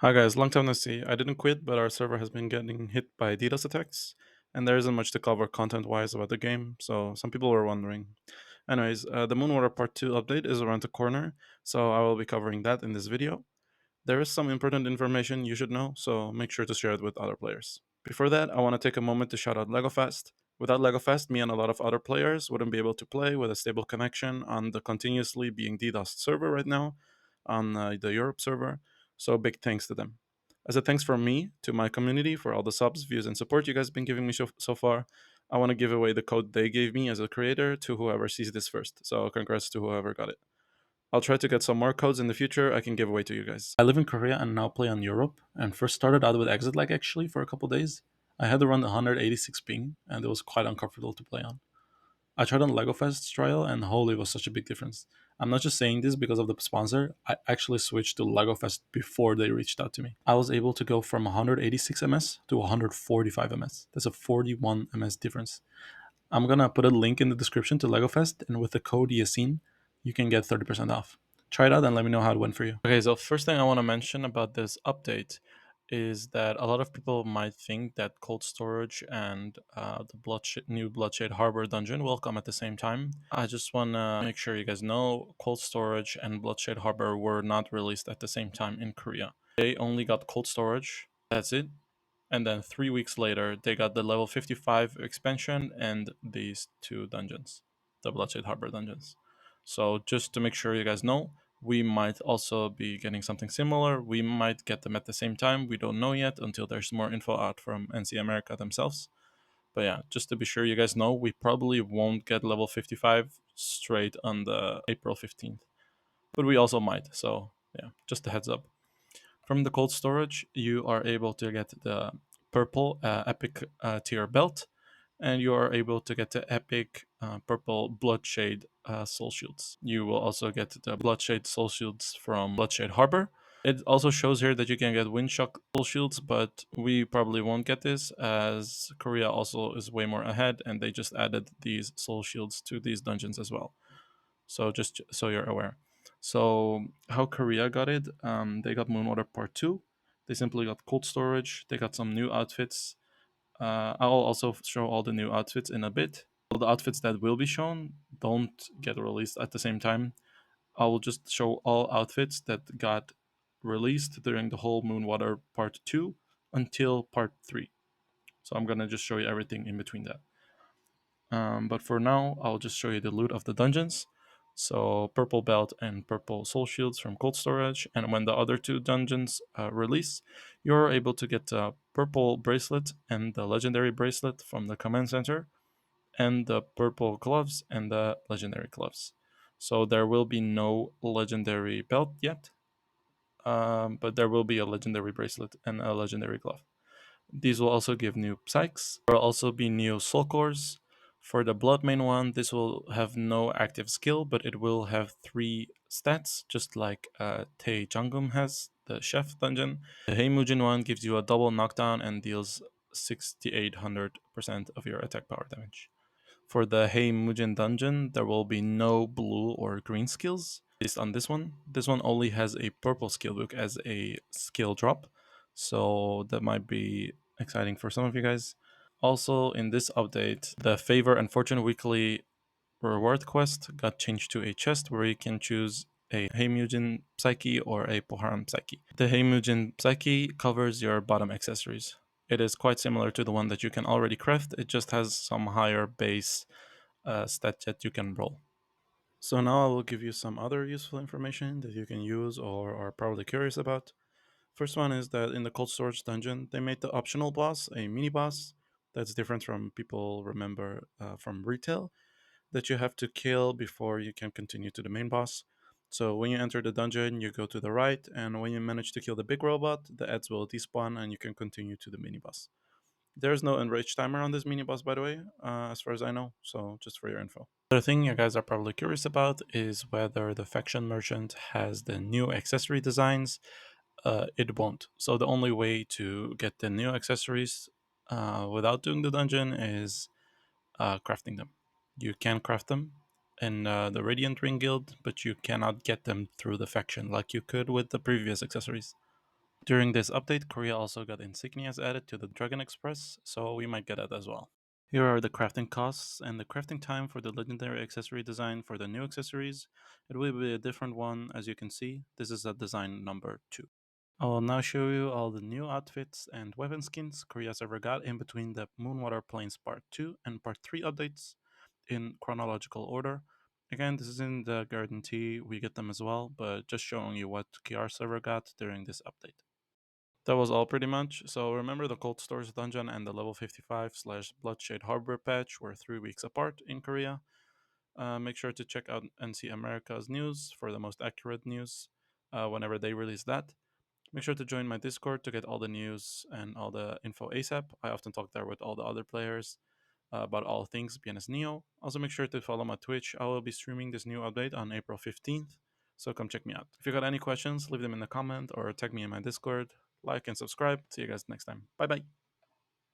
Hi guys, long time no see. I didn't quit, but our server has been getting hit by DDoS attacks, and there isn't much to cover content-wise about the game, so some people were wondering. Anyways, the Moonwater Part 2 update is around the corner, so I will be covering that in this video. There is some important information you should know, so make sure to share it with other players. Before that, I want to take a moment to shout out LegoFast. Without LegoFast, me and a lot of other players wouldn't be able to play with a stable connection on the continuously being DDoS server right now, on the Europe server, so big thanks to them. As a thanks from me to my community for all the subs, views, and support you guys have been giving me so far, I want to give away the code they gave me as a creator to whoever sees this first, so congrats to whoever got it. I'll try to get some more codes in the future I can give away to you guys. I live in Korea and now play on Europe, and first started out with exit lag actually for a couple days. I had to run 186 ping, and it was quite uncomfortable to play on. I tried on LegoFest trial, and holy, it was such a big difference. I'm not just saying this because of the sponsor, I actually switched to LegoFest before they reached out to me. I was able to go from 186 ms to 145 ms. That's a 41 ms difference. I'm gonna put a link in the description to LegoFest, and with the code Yasin, you can get 30% off. Try it out and let me know how it went for you. Okay, so first thing I want to mention about this update is that a lot of people might think that cold storage and the new Bloodshade Harbor dungeon will come at the same time. I just want to make sure you guys know cold storage and Bloodshade Harbor were not released at the same time in Korea. They only got cold storage. That's it. And then 3 weeks later, they got the level 55 expansion and these two dungeons, the Bloodshade Harbor dungeons. So just to make sure you guys know, we might also be getting something similar. We might get them at the same time. We don't know yet until there's more info out from NC America themselves. But yeah, just to be sure you guys know, we probably won't get level 55 straight on the April 15th. But we also might. So yeah, just a heads up. From the cold storage, you are able to get the purple epic tier belt, and you are able to get the epic purple Bloodshade soul shields. You will also get the Bloodshade soul shields from Bloodshade Harbor. It also shows here that you can get Windshock soul shields, but we probably won't get this as Korea also is way more ahead, and they just added these soul shields to these dungeons as well. So just so you're aware. So how Korea got it? They got Moonwater Part 2. They simply got cold storage. They got some new outfits. I'll also show all the new outfits in a bit. All the outfits that will be shown don't get released at the same time. I will just show all outfits that got released during the whole Moonwater Part 2 until Part 3. So I'm gonna just show you everything in between that. But for now, I'll just show you the loot of the dungeons. So purple belt and purple soul shields from cold storage. And when the other two dungeons release, you're able to get the purple bracelet and the legendary bracelet from the command center, and the purple gloves and the legendary gloves. So there will be no legendary belt yet, but there will be a legendary bracelet and a legendary glove. These will also give new psychs. There will also be new soul cores. For the blood main one, this will have no active skill, but it will have 3 stats, just like Tae Jangum has, the chef dungeon. The Heimujin one gives you a double knockdown and deals 6800% of your attack power damage. For the Heimujin dungeon, there will be no blue or green skills. Based on this one, only has a purple skill book as a skill drop, so that might be exciting for some of you guys. Also, in this update, the Favor and Fortune Weekly reward quest got changed to a chest where you can choose a Heimujin Psyche or a Poharan Psyche. The Heimujin Psyche covers your bottom accessories. It is quite similar to the one that you can already craft, it just has some higher base stat that you can roll. So now I will give you some other useful information that you can use or are probably curious about. First one is that in the cold storage dungeon, they made the optional boss a mini boss that's different from people remember from retail that you have to kill before you can continue to the main boss. So when you enter the dungeon, you go to the right, and when you manage to kill the big robot, the ads will despawn and you can continue to the mini boss. There's no enrage timer on this mini boss, by the way, as far as I know, so just for your info. The thing you guys are probably curious about is whether the faction merchant has the new accessory designs. It won't. So the only way to get the new accessories without doing the dungeon is crafting them. You can craft them in the Radiant Ring Guild, but you cannot get them through the faction like you could with the previous accessories. During this update, Korea also got insignias added to the Dragon Express, so we might get it as well. Here are the crafting costs and the crafting time for the legendary accessory design for the new accessories. It will be a different one, as you can see. This is a design number 2. I will now show you all the new outfits and weapon skins Korea's ever got in between the Moonwater Plains Part 2 and Part 3 updates in chronological order. Again, this is in the guarantee we get them as well, but just showing you what KR server got during this update. That was all pretty much. So remember the Cold Stores dungeon and the level 55 slash Bloodshade Harbor patch were 3 weeks apart in Korea. Make sure to check out NC America's news for the most accurate news whenever they release that. Make sure to join my Discord to get all the news and all the info ASAP. I often talk there with all the other players about all things BNS Neo. Also, make sure to follow my Twitch. I will be streaming this new update on April 15th, so come check me out. If you got any questions, leave them in the comment or tag me in my Discord. Like and subscribe. See you guys next time. Bye bye.